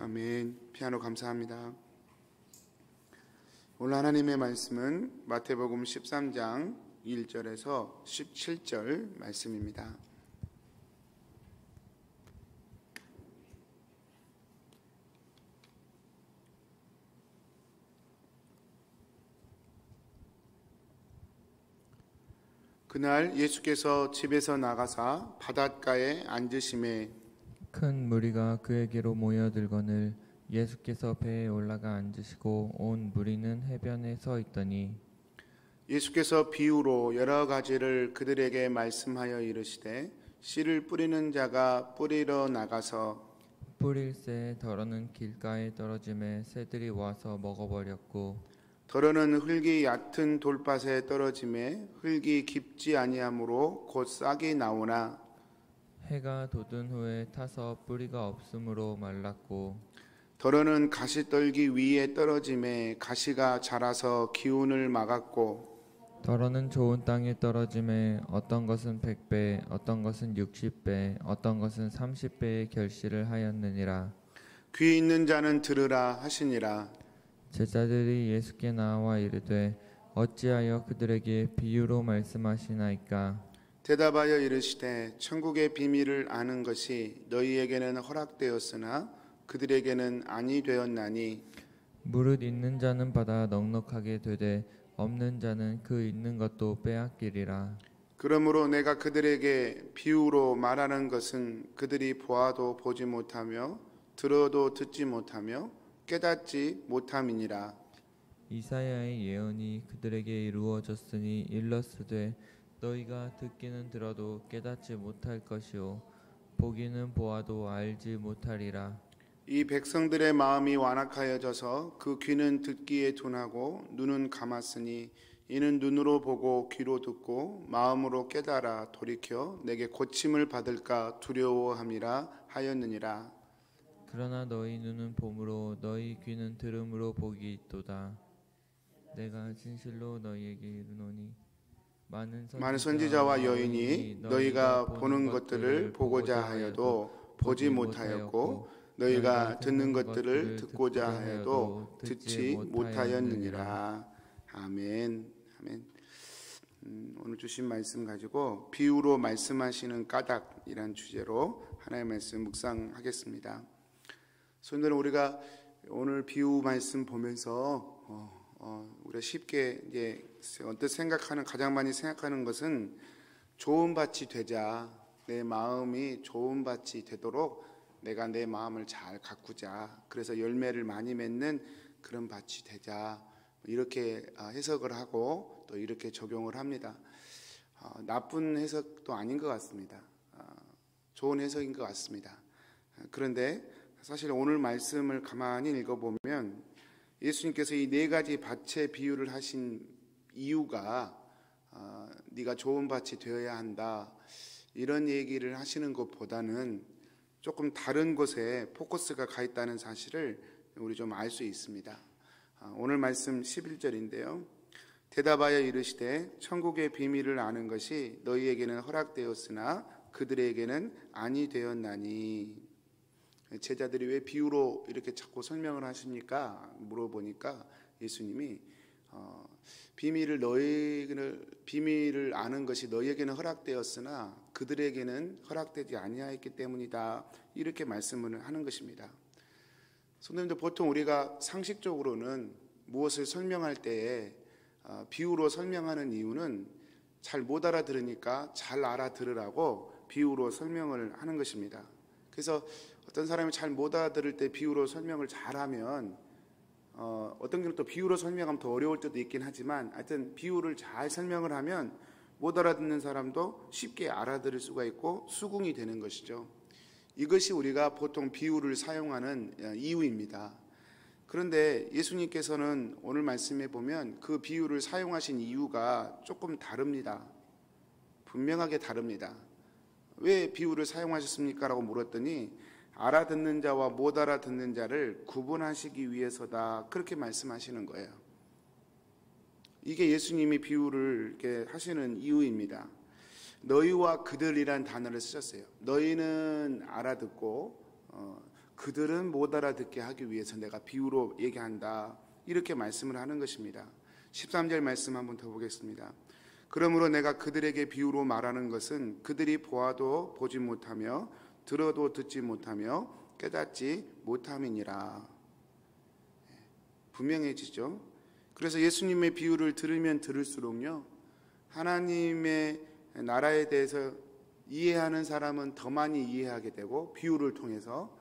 아멘. 피아노 감사합니다. 오늘 하나님의 말씀은 마태복음 13장 1절에서 17절 말씀입니다. 그날 예수께서 집에서 나가사 바닷가에 앉으심에 큰 무리가 그에게로 모여들거늘 예수께서 배에 올라가 앉으시고 온 무리는 해변에 서 있더니 예수께서 비유로 여러 가지를 그들에게 말씀하여 이르시되 씨를 뿌리는 자가 뿌리러 나가서 뿌릴새 더러는 길가에 떨어짐에 새들이 와서 먹어버렸고 더러는 흙이 얕은 돌밭에 떨어짐에 흙이 깊지 아니하므로 곧 싹이 나오나 해가 돋은 후에 타서 뿌리가 없으므로 말랐고 더러는 가시떨기 위에 떨어짐에 가시가 자라서 기운을 막았고 더러는 좋은 땅에 떨어짐에 어떤 것은 100배 어떤 것은 60배 어떤 것은 30배의 결실을 하였느니라. 귀 있는 자는 들으라 하시니라. 제자들이 예수께 나와 이르되 어찌하여 그들에게 비유로 말씀하시나이까. 대답하여 이르시되 천국의 비밀을 아는 것이 너희에게는 허락되었으나 그들에게는 아니 되었나니 무릇 있는 자는 받아 넉넉하게 되되 없는 자는 그 있는 것도 빼앗기리라. 그러므로 내가 그들에게 비유로 말하는 것은 그들이 보아도 보지 못하며 들어도 듣지 못하며 깨닫지 못함이니라. 이사야의 예언이 그들에게 이루어졌으니 일렀으되 너희가 듣기는 들어도 깨닫지 못할 것이요 보기는 보아도 알지 못하리라. 이 백성들의 마음이 완악하여져서 그 귀는 듣기에 둔하고 눈은 감았으니 이는 눈으로 보고 귀로 듣고 마음으로 깨달아 돌이켜 내게 고침을 받을까 두려워함이라 하였느니라. 그러나 너희 눈은 봄으로 너희 귀는 들음으로 복이 있도다. 내가 진실로 너희에게 이르노니 많은 선지자와 여인이 너희가 보는 것들을 보고자 하여도 보지 못하였고 너희가 듣는 것들을 듣고자 하여도 듣지 못하였느니라. 아멘. 아멘. 오늘 주신 말씀 가지고 비유로 말씀하시는 까닭이란 주제로 하나의 말씀 묵상하겠습니다. 손들은 우리가 오늘 비유 말씀 보면서 우리가 쉽게 이제 언뜻 생각하는 가장 많이 생각하는 것은 좋은 밭이 되자, 내 마음이 좋은 밭이 되도록 내가 내 마음을 잘 가꾸자, 그래서 열매를 많이 맺는 그런 밭이 되자, 이렇게 해석을 하고 또 이렇게 적용을 합니다. 나쁜 해석도 아닌 것 같습니다. 좋은 해석인 것 같습니다. 그런데 사실 오늘 말씀을 가만히 읽어보면 예수님께서 이 네 가지 밭의 비유를 하신 이유가 네가 좋은 밭이 되어야 한다, 이런 얘기를 하시는 것보다는 조금 다른 곳에 포커스가 가 있다는 사실을 우리 좀 알 수 있습니다. 오늘 말씀 11절인데요. 대답하여 이르시되 천국의 비밀을 아는 것이 너희에게는 허락되었으나 그들에게는 아니 되었나니. 제자들이 왜 비유로 이렇게 자꾸 설명을 하십니까? 물어보니까 예수님이 비밀을 아는 것이 너희에게는 허락되었으나 그들에게는 허락되지 아니하였기 때문이다, 이렇게 말씀을 하는 것입니다. 선생님들, 보통 우리가 상식적으로는 무엇을 설명할 때에 비유로 설명하는 이유는 잘 못 알아들으니까 잘 알아들으라고 비유로 설명을 하는 것입니다. 그래서 어떤 사람이 잘 못 알아들을 때 비유로 설명을 잘하면 어떤 경우는 또 비유로 설명하면 더 어려울 때도 있긴 하지만 하여튼 비유를 잘 설명을 하면 못 알아듣는 사람도 쉽게 알아들을 수가 있고 수긍이 되는 것이죠. 이것이 우리가 보통 비유를 사용하는 이유입니다. 그런데 예수님께서는 오늘 말씀에 보면 그 비유를 사용하신 이유가 조금 다릅니다. 분명하게 다릅니다. 왜 비유를 사용하셨습니까? 라고 물었더니 알아듣는 자와 못 알아듣는 자를 구분하시기 위해서다, 그렇게 말씀하시는 거예요. 이게 예수님이 비유를 이렇게 하시는 이유입니다. 너희와 그들이란 단어를 쓰셨어요. 너희는 알아듣고 그들은 못 알아듣게 하기 위해서 내가 비유로 얘기한다. 이렇게 말씀을 하는 것입니다. 13절 말씀 한번 더 보겠습니다. 그러므로 내가 그들에게 비유로 말하는 것은 그들이 보아도 보지 못하며 들어도 듣지 못하며 깨닫지 못함이니라. 분명해지죠. 그래서 예수님의 비유를 들으면 들을수록요, 하나님의 나라에 대해서 이해하는 사람은 더 많이 이해하게 되고, 비유를 통해서,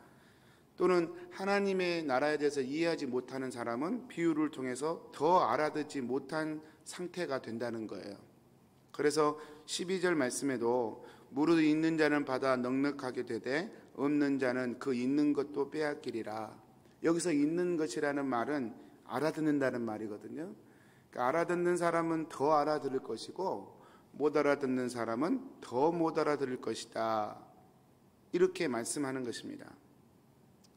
또는 하나님의 나라에 대해서 이해하지 못하는 사람은 비유를 통해서 더 알아듣지 못한 상태가 된다는 거예요. 그래서 12절 말씀에도 무릇 있는 자는 받아 넉넉하게 되되 없는 자는 그 있는 것도 빼앗기리라. 여기서 있는 것이라는 말은 알아듣는다는 말이거든요. 그러니까 알아듣는 사람은 더 알아들을 것이고 못 알아듣는 사람은 더 못 알아들을 것이다. 이렇게 말씀하는 것입니다.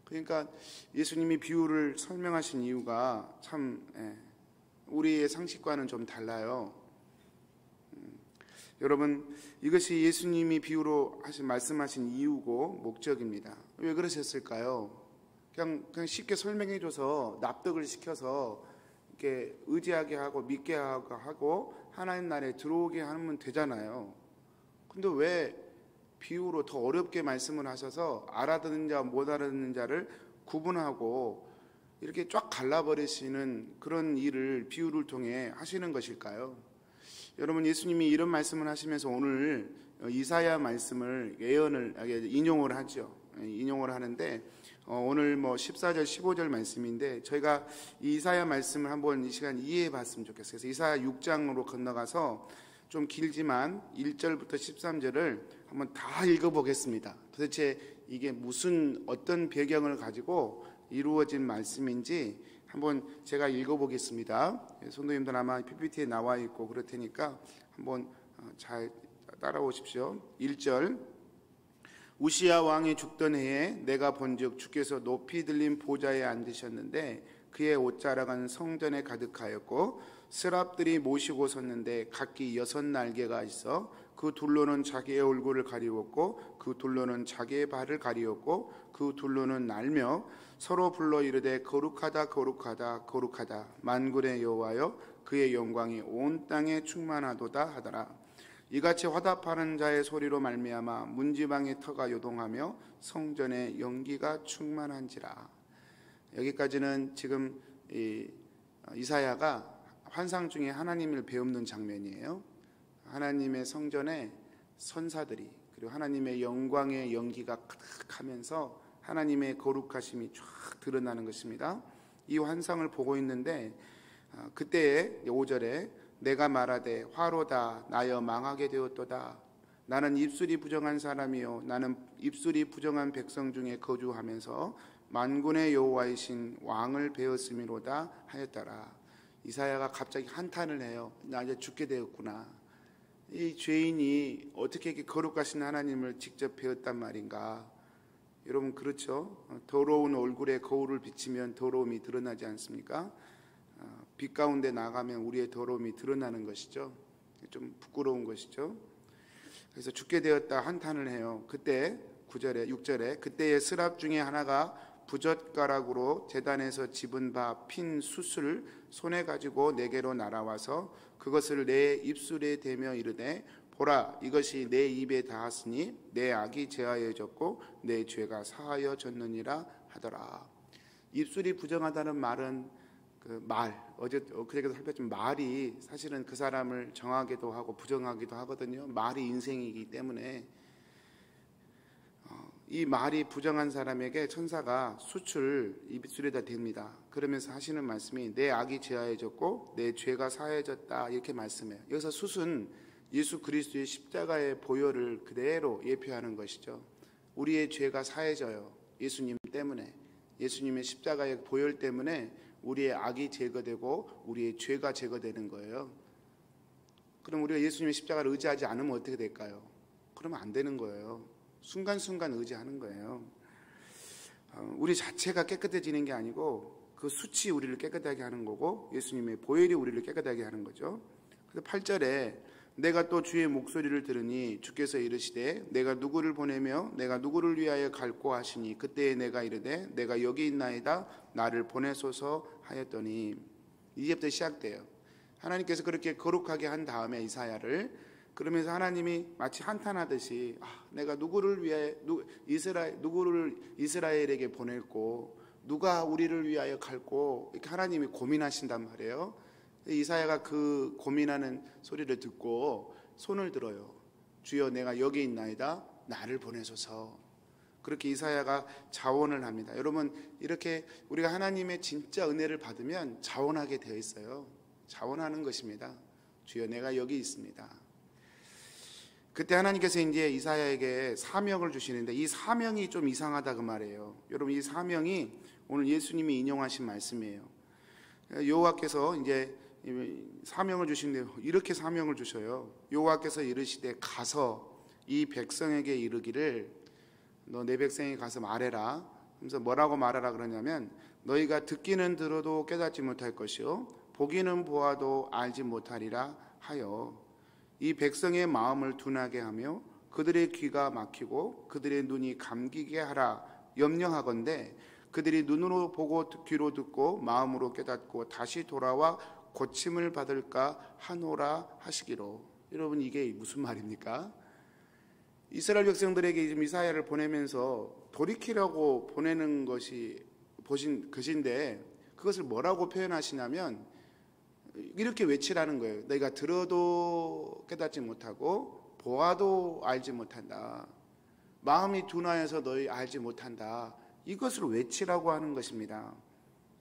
그러니까 예수님이 비유를 설명하신 이유가 참 우리의 상식과는 좀 달라요. 여러분, 이것이 예수님이 비유로 말씀하신 이유고 목적입니다. 왜 그러셨을까요? 그냥 쉽게 설명해줘서 납득을 시켜서 이렇게 의지하게 하고 믿게 하고 하나님 나라에 들어오게 하면 되잖아요. 근데 왜 비유로 더 어렵게 말씀을 하셔서 알아듣는 자와 못 알아듣는 자를 구분하고 이렇게 쫙 갈라버리시는 그런 일을 비유를 통해 하시는 것일까요? 여러분, 예수님이 이런 말씀을 하시면서 오늘 이사야 말씀을 예언을 인용을 하죠. 인용을 하는데 오늘 14절 15절 말씀인데 저희가 이 이사야 말씀을 한번 이 시간 이해해 봤으면 좋겠어요. 그래서 이사야 6장으로 건너가서 좀 길지만 1절부터 13절을 한번 다 읽어보겠습니다. 도대체 이게 무슨 어떤 배경을 가지고 이루어진 말씀인지 한번 제가 읽어보겠습니다. 성도님들 아마 PPT에 나와 있고 그럴 테니까 한번 잘 따라오십시오. 1절, 우시야 왕이 죽던 해에 내가 본즉 주께서 높이 들린 보좌에 앉으셨는데 그의 옷자락은 성전에 가득하였고 스랍들이 모시고 섰는데 각기 6날개가 있어 그 둘로는 자기의 얼굴을 가리웠고 그 둘로는 자기의 발을 가리웠고 그 둘로는 날며 서로 불러 이르되 거룩하다 거룩하다 거룩하다 만군의 여호와여 그의 영광이 온 땅에 충만하도다 하더라. 이같이 화답하는 자의 소리로 말미암아 문지방의 터가 요동하며 성전에 연기가 충만한지라. 여기까지는 지금 이사야가 환상 중에 하나님을 배우는 장면이에요. 하나님의 성전에 선사들이 그리고 하나님의 영광의 연기가 가득하면서 하나님의 거룩하심이 쫙 드러나는 것입니다. 이 환상을 보고 있는데 그때의 5절에 내가 말하되 화로다 나여 망하게 되었도다. 나는 입술이 부정한 사람이요 나는 입술이 부정한 백성 중에 거주하면서 만군의 여호와이신 왕을 배웠음이로다 하였더라. 이사야가 갑자기 한탄을 해요. 나 이제 죽게 되었구나. 이 죄인이 어떻게 이렇게 거룩하신 하나님을 직접 배웠단 말인가. 여러분 그렇죠? 더러운 얼굴에 거울을 비치면 더러움이 드러나지 않습니까? 빛 가운데 나가면 우리의 더러움이 드러나는 것이죠. 좀 부끄러운 것이죠. 그래서 죽게 되었다 한탄을 해요. 그때 9절에 6절에 그때의 스랍 중에 하나가 부젓가락으로 제단에서 집은 바 핀 숯을 손에 가지고 내게로 날아와서 그것을 내 입술에 대며 이르되 보라 이것이 내 입에 닿았으니 내 악이 제하여졌고 내 죄가 사하여졌느니라 하더라. 입술이 부정하다는 말은 그 말, 어제 그제도 살폈지만 말이 사실은 그 사람을 정하기도 하고 부정하기도 하거든요. 말이 인생이기 때문에 이 말이 부정한 사람에게 천사가 숯을 입술에다 댑니다. 그러면서 하시는 말씀이 내 악이 제하여졌고 내 죄가 사해졌다 이렇게 말씀해요. 여기서 숯은 예수 그리스도의 십자가의 보혈을 그대로 예표하는 것이죠. 우리의 죄가 사해져요. 예수님 때문에, 예수님의 십자가의 보혈 때문에 우리의 악이 제거되고 우리의 죄가 제거되는 거예요. 그럼 우리가 예수님의 십자가를 의지하지 않으면 어떻게 될까요? 그러면 안 되는 거예요. 순간순간 의지하는 거예요. 우리 자체가 깨끗해지는 게 아니고 그 숯이 우리를 깨끗하게 하는 거고 예수님의 보혈이 우리를 깨끗하게 하는 거죠. 그래서 8절에 내가 또 주의 목소리를 들으니 주께서 이르시되 내가 누구를 보내며 내가 누구를 위하여 갈꼬 하시니 그때에 내가 이르되 내가 여기 있나이다 나를 보내소서 하였더니. 이제부터 시작돼요. 하나님께서 그렇게 거룩하게 한 다음에 이사야를, 그러면서 하나님이 마치 한탄하듯이 내가 누구를 위하여 누구를 이스라엘에게 보낼고 누가 우리를 위하여 갈고, 이렇게 하나님이 고민하신단 말이에요. 이사야가 그 고민하는 소리를 듣고 손을 들어요. 주여 내가 여기 있나이다 나를 보내소서. 그렇게 이사야가 자원을 합니다. 여러분, 이렇게 우리가 하나님의 진짜 은혜를 받으면 자원하게 되어 있어요. 자원하는 것입니다. 주여 내가 여기 있습니다. 그때 하나님께서 이제 이사야에게 사명을 주시는데, 이 사명이 좀 이상하다 그 말이에요. 여러분, 이 사명이 오늘 예수님이 인용하신 말씀이에요. 여호와께서 이제 사명을 주시는데 이렇게 사명을 주셔요. 여호와께서 이르시되 가서 이 백성에게 이르기를 너 내 백성에게 가서 말해라. 그래서 뭐라고 말하라 그러냐면 너희가 듣기는 들어도 깨닫지 못할 것이요 보기는 보아도 알지 못하리라 하여 이 백성의 마음을 둔하게 하며 그들의 귀가 막히고 그들의 눈이 감기게 하라 염려하건대 그들이 눈으로 보고 귀로 듣고 마음으로 깨닫고 다시 돌아와 고침을 받을까 하노라 하시기로. 여러분, 이게 무슨 말입니까? 이스라엘 백성들에게 지금 이사야를 보내면서 돌이키라고 보내는 것이 보신 것인데, 그것을 뭐라고 표현하시냐면 이렇게 외치라는 거예요. 너희가 들어도 깨닫지 못하고 보아도 알지 못한다. 마음이 둔하여서 너희 알지 못한다. 이것을 외치라고 하는 것입니다.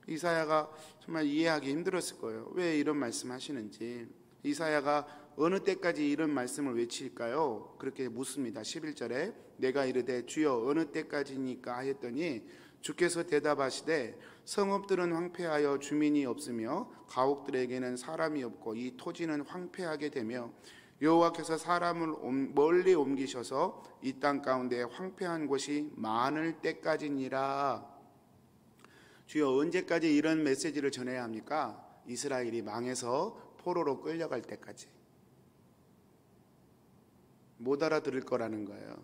이사야가 정말 이해하기 힘들었을 거예요. 왜 이런 말씀 하시는지. 이사야가 어느 때까지 이런 말씀을 외칠까요? 그렇게 묻습니다. 11절에 내가 이르되 주여 어느 때까지니까 하였더니 주께서 대답하시되 성읍들은 황폐하여 주민이 없으며 가옥들에게는 사람이 없고 이 토지는 황폐하게 되며 여호와께서 사람을 멀리 옮기셔서 이 땅 가운데 황폐한 곳이 많을 때까지니라. 주여 언제까지 이런 메시지를 전해야 합니까? 이스라엘이 망해서 포로로 끌려갈 때까지. 못 알아들을 거라는 거예요.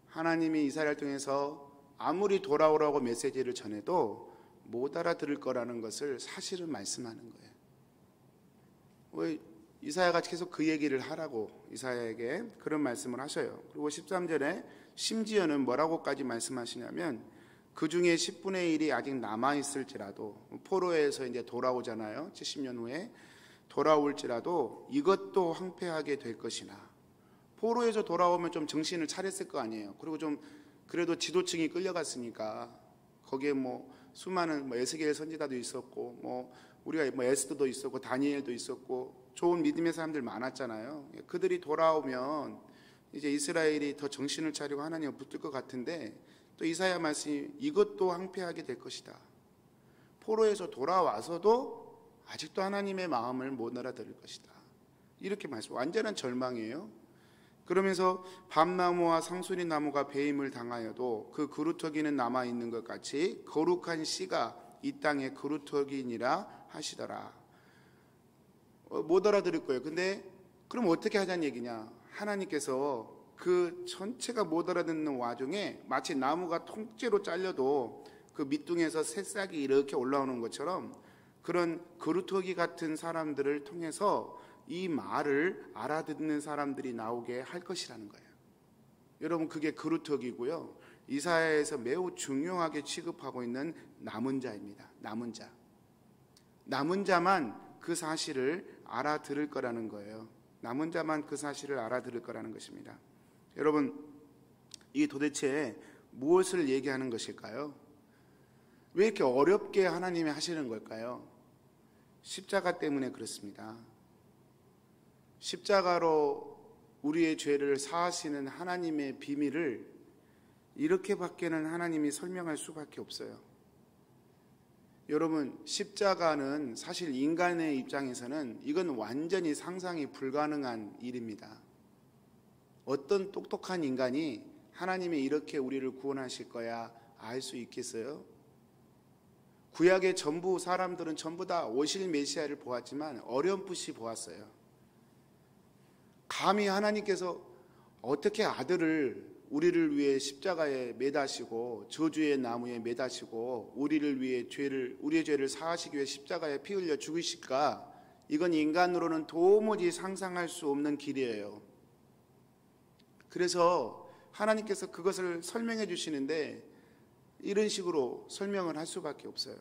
하나님이 이스라엘 통해서 아무리 돌아오라고 메시지를 전해도 못 알아들을 거라는 것을 사실은 말씀하는 거예요. 왜 이사야가 계속 그 얘기를 하라고 이사야에게 그런 말씀을 하셔요. 그리고 13절에 심지어는 뭐라고까지 말씀하시냐면 그 중에 10분의 1이 아직 남아있을지라도, 포로에서 이제 돌아오잖아요. 70년 후에 돌아올지라도 이것도 황폐하게 될 것이나. 포로에서 돌아오면 좀 정신을 차렸을 거 아니에요. 그리고 좀 그래도 지도층이 끌려갔으니까 거기에 수많은 에스겔 선지자도 있었고 우리가 에스더도 있었고 다니엘도 있었고 좋은 믿음의 사람들 많았잖아요. 그들이 돌아오면 이제 이스라엘이 더 정신을 차리고 하나님을 붙들 것 같은데, 또 이사야 말씀이 이것도 황폐하게 될 것이다. 포로에서 돌아와서도 아직도 하나님의 마음을 못 알아들을 것이다. 이렇게 말씀, 완전한 절망이에요. 그러면서 밤나무와 상수리 나무가 배임을 당하여도 그 그루터기는 남아있는 것 같이 거룩한 씨가 이 땅의 그루터기니라 하시더라. 못 알아들을 거예요. 근데 그럼 어떻게 하자는 얘기냐? 하나님께서 그 전체가 못 알아듣는 와중에 마치 나무가 통째로 잘려도 그 밑둥에서 새싹이 이렇게 올라오는 것처럼 그런 그루터기 같은 사람들을 통해서 이 말을 알아듣는 사람들이 나오게 할 것이라는 거예요. 여러분, 그게 그루터기고요. 이사야에서 매우 중요하게 취급하고 있는 남은 자입니다. 남은 자. 남은 자만 그 사실을 알아들을 거라는 거예요. 남은 자만 그 사실을 알아들을 거라는 것입니다. 여러분, 이 도대체 무엇을 얘기하는 것일까요? 왜 이렇게 어렵게 하나님이 하시는 걸까요? 십자가 때문에 그렇습니다. 십자가로 우리의 죄를 사하시는 하나님의 비밀을 이렇게밖에는 하나님이 설명할 수밖에 없어요. 여러분, 십자가는 사실 인간의 입장에서는 이건 완전히 상상이 불가능한 일입니다. 어떤 똑똑한 인간이 하나님이 이렇게 우리를 구원하실 거야 알 수 있겠어요? 구약의 전부 사람들은 전부 다 오실 메시아를 보았지만 어렴풋이 보았어요. 감히 하나님께서 어떻게 아들을 우리를 위해 십자가에 매다시고 저주의 나무에 매다시고 우리를 위해 우리의 죄를 사하시기 위해 십자가에 피 흘려 죽으실까? 이건 인간으로는 도무지 상상할 수 없는 길이에요. 그래서 하나님께서 그것을 설명해 주시는데 이런 식으로 설명을 할 수밖에 없어요.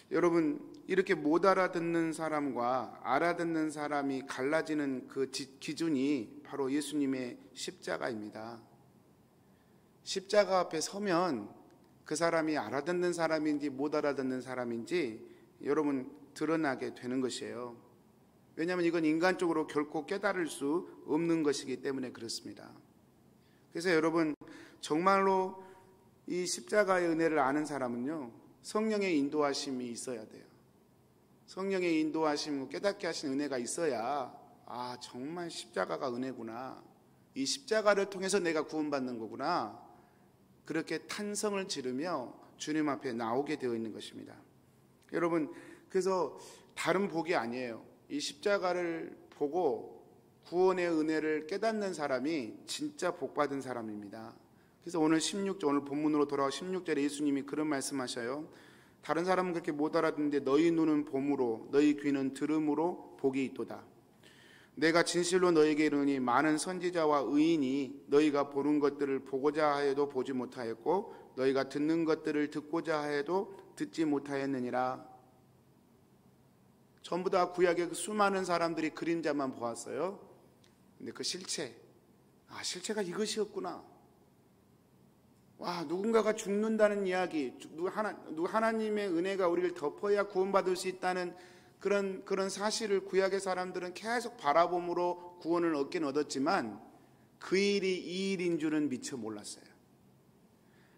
여러분, 이렇게 못 알아듣는 사람과 알아듣는 사람이 갈라지는 그 기준이 바로 예수님의 십자가입니다. 십자가 앞에 서면 그 사람이 알아듣는 사람인지 못 알아듣는 사람인지 여러분 드러나게 되는 것이에요. 왜냐하면 이건 인간적으로 결코 깨달을 수 없는 것이기 때문에 그렇습니다. 그래서 여러분, 정말로 이 십자가의 은혜를 아는 사람은요, 성령의 인도하심이 있어야 돼요. 성령의 인도하심, 깨닫게 하신 은혜가 있어야 정말 십자가가 은혜구나, 이 십자가를 통해서 내가 구원받는 거구나, 그렇게 탄성을 지르며 주님 앞에 나오게 되어 있는 것입니다. 여러분, 그래서 다른 복이 아니에요. 이 십자가를 보고 구원의 은혜를 깨닫는 사람이 진짜 복받은 사람입니다. 그래서 오늘 본문으로 돌아와 16절에 예수님이 그런 말씀하셔요. 다른 사람은 그렇게 못 알아듣는데 너희 눈은 봄으로 너희 귀는 들음으로 복이 있도다. 내가 진실로 너희에게 이르노니 많은 선지자와 의인이 너희가 보는 것들을 보고자 하여도 보지 못하였고 너희가 듣는 것들을 듣고자 하여도 듣지 못하였느니라. 전부 다 구약의 그 수많은 사람들이 그림자만 보았어요. 근데 그 실체가 이것이었구나. 누군가가 죽는다는 이야기, 하나님의 은혜가 우리를 덮어야 구원받을 수 있다는 그런 사실을 구약의 사람들은 계속 바라봄으로 구원을 얻긴 얻었지만 그 일이 이 일인 줄은 미처 몰랐어요.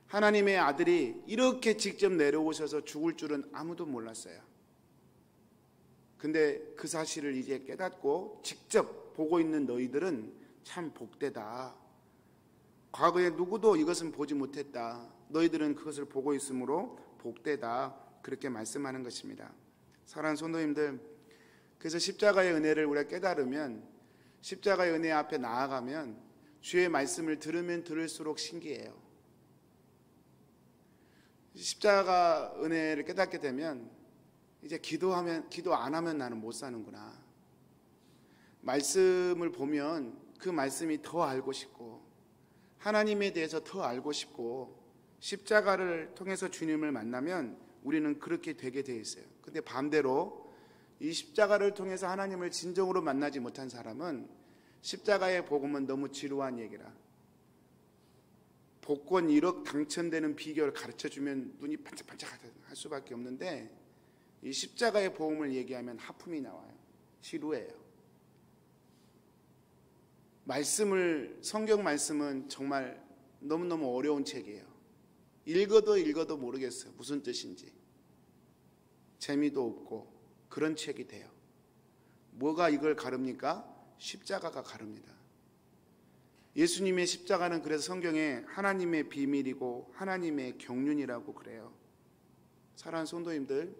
하나님의 아들이 이렇게 직접 내려오셔서 죽을 줄은 아무도 몰랐어요. 근데 그 사실을 이제 깨닫고 직접 보고 있는 너희들은 참 복되다. 과거에 누구도 이것은 보지 못했다. 너희들은 그것을 보고 있으므로 복되다. 그렇게 말씀하는 것입니다. 사랑하는 성도님들, 그래서 십자가의 은혜를 우리가 깨달으면, 십자가의 은혜 앞에 나아가면 주의 말씀을 들으면 들을수록 신기해요. 십자가 은혜를 깨닫게 되면 이제 기도 안 하면 나는 못 사는구나. 말씀을 보면 그 말씀이 더 알고 싶고 하나님에 대해서 더 알고 싶고 십자가를 통해서 주님을 만나면 우리는 그렇게 되게 돼 있어요. 근데 반대로 이 십자가를 통해서 하나님을 진정으로 만나지 못한 사람은 십자가의 복음은 너무 지루한 얘기라. 복권 1억 당첨되는 비결을 가르쳐주면 눈이 반짝반짝 할 수밖에 없는데 이 십자가의 복음을 얘기하면 하품이 나와요. 지루해요. 성경 말씀은 정말 너무너무 어려운 책이에요. 읽어도 모르겠어요. 무슨 뜻인지. 재미도 없고 그런 책이 돼요. 뭐가 이걸 가릅니까? 십자가가 가릅니다. 예수님의 십자가는 그래서 성경에 하나님의 비밀이고 하나님의 경륜이라고 그래요. 사랑하는 성도님들,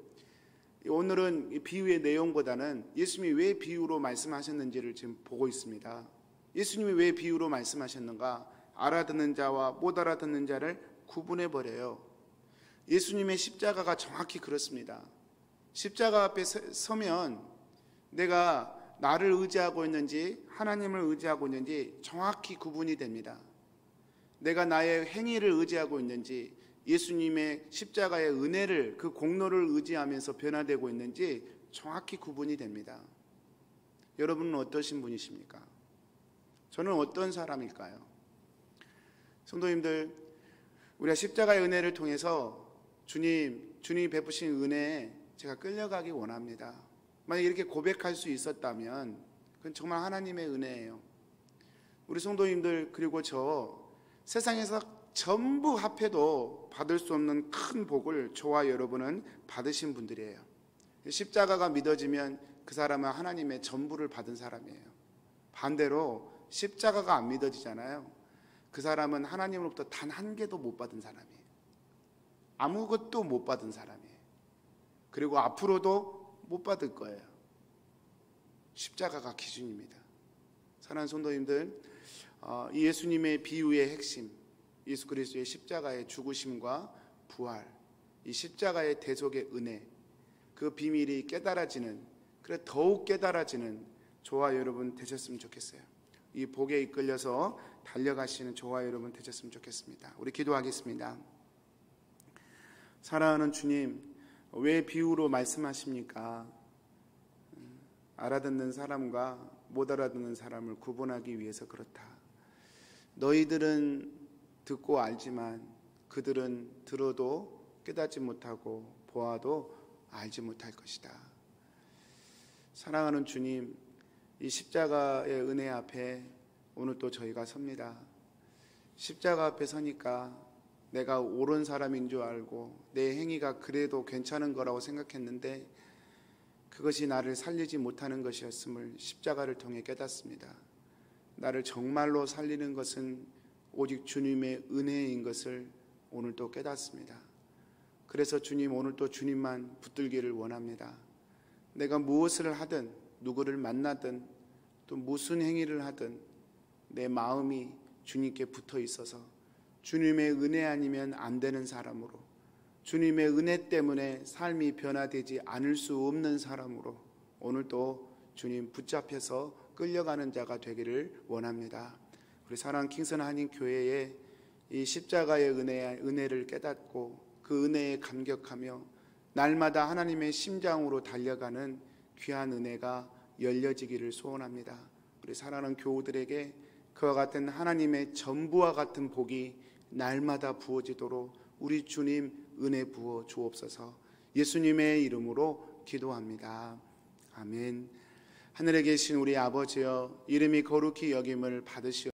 오늘은 이 비유의 내용보다는 예수님이 왜 비유로 말씀하셨는지를 지금 보고 있습니다. 예수님이 왜 비유로 말씀하셨는가? 알아듣는 자와 못 알아듣는 자를 구분해버려요. 예수님의 십자가가 정확히 그렇습니다. 십자가 앞에 서면 내가 나를 의지하고 있는지 하나님을 의지하고 있는지 정확히 구분이 됩니다. 내가 나의 행위를 의지하고 있는지 예수님의 십자가의 은혜를, 그 공로를 의지하면서 변화되고 있는지 정확히 구분이 됩니다. 여러분은 어떠신 분이십니까? 저는 어떤 사람일까요? 성도님들, 우리가 십자가의 은혜를 통해서 주님이 베푸신 은혜에 제가 끌려가기 원합니다. 만약 이렇게 고백할 수 있었다면 그건 정말 하나님의 은혜예요. 우리 성도님들 그리고 저 세상에서 전부 합해도 받을 수 없는 큰 복을 저와 여러분은 받으신 분들이에요. 십자가가 믿어지면 그 사람은 하나님의 전부를 받은 사람이에요. 반대로 십자가가 안 믿어지잖아요. 그 사람은 하나님으로부터 단 한 개도 못 받은 사람이에요. 아무것도 못 받은 사람이에요. 그리고 앞으로도 못 받을 거예요. 십자가가 기준입니다. 사랑하는 성도님들, 이 예수님의 비유의 핵심, 예수 그리스도의 십자가의 죽으심과 부활, 이 십자가의 대속의 은혜, 그 비밀이 깨달아지는, 그래 더욱 깨달아지는 저와 여러분 되셨으면 좋겠어요. 이 복에 이끌려서 달려가시는 저와 여러분 되셨으면 좋겠습니다. 우리 기도하겠습니다. 사랑하는 주님, 왜 비유로 말씀하십니까? 알아듣는 사람과 못 알아듣는 사람을 구분하기 위해서 그렇다. 너희들은 듣고 알지만 그들은 들어도 깨닫지 못하고 보아도 알지 못할 것이다. 사랑하는 주님, 이 십자가의 은혜 앞에 오늘 또 저희가 섭니다. 십자가 앞에 서니까 내가 옳은 사람인 줄 알고 내 행위가 그래도 괜찮은 거라고 생각했는데 그것이 나를 살리지 못하는 것이었음을 십자가를 통해 깨닫습니다. 나를 정말로 살리는 것은 오직 주님의 은혜인 것을 오늘 또 깨닫습니다. 그래서 주님, 오늘 또 주님만 붙들기를 원합니다. 내가 무엇을 하든 누구를 만나든 또 무슨 행위를 하든 내 마음이 주님께 붙어 있어서 주님의 은혜 아니면 안 되는 사람으로, 주님의 은혜 때문에 삶이 변화되지 않을 수 없는 사람으로 오늘도 주님 붙잡혀서 끌려가는 자가 되기를 원합니다. 우리 사랑하는 킹선 한인교회의 이 십자가의 은혜를 깨닫고 그 은혜에 감격하며 날마다 하나님의 심장으로 달려가는 귀한 은혜가 열려지기를 소원합니다. 우리 사랑하는 교우들에게 그와 같은 하나님의 전부와 같은 복이 날마다 부어지도록 우리 주님 은혜 부어 주옵소서. 예수님의 이름으로 기도합니다. 아멘. 하늘에 계신 우리 아버지여, 이름이 거룩히 여김을 받으시옵소서.